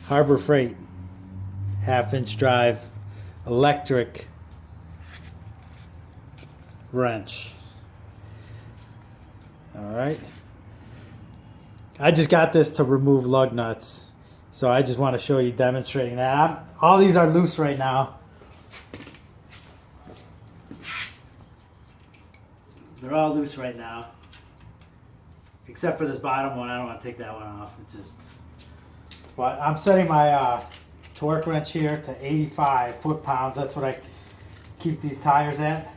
Harbor Freight, 1/2-inch drive, electric wrench. All right. I just got this to remove lug nuts. So I just want to show you demonstrating that. All these are loose right now. They're all loose right now. Except for this bottom one. I don't want to take that one off. It's just... But I'm setting my torque wrench here to 85 foot-pounds. That's what I keep these tires at.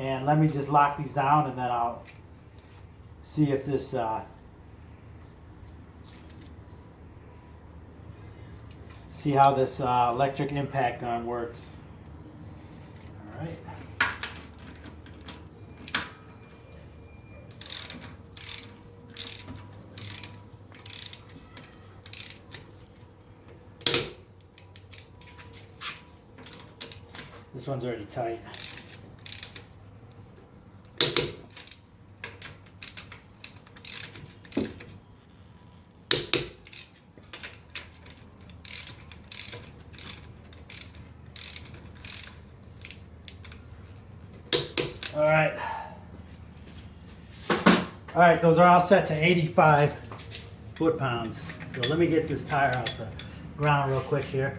And let me just lock these down and then I'll see if this see how this electric impact gun works. All right. This one's already tight. All right, those are all set to 85 foot-pounds. So let me get this tire off the ground real quick here.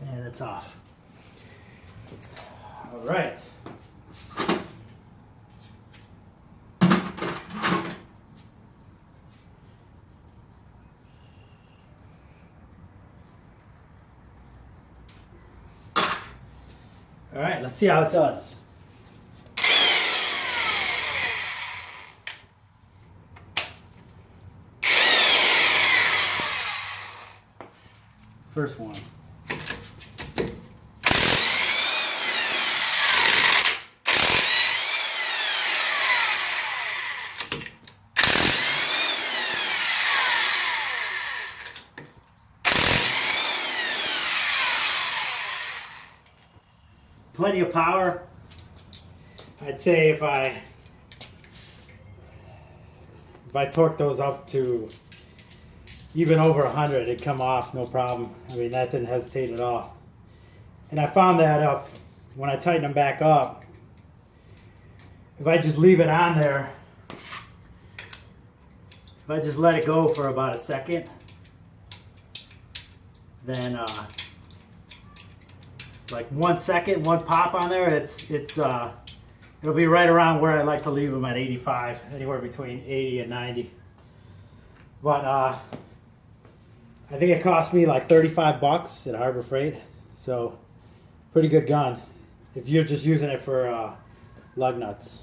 And it's off. All right. All right, let's see how it does. First one. Plenty of power. I'd say if I torque those up to even over 100, it'd come off no problem. I mean, that didn't hesitate at all. And I found that when I tighten them back up, if I just leave it on there, if I just let it go for about a second, then like 1 second, one pop on there, it'll be right around where I like to leave them at 85, anywhere between 80 and 90. But I think it cost me like 35 bucks at Harbor Freight, so pretty good gun if you're just using it for lug nuts.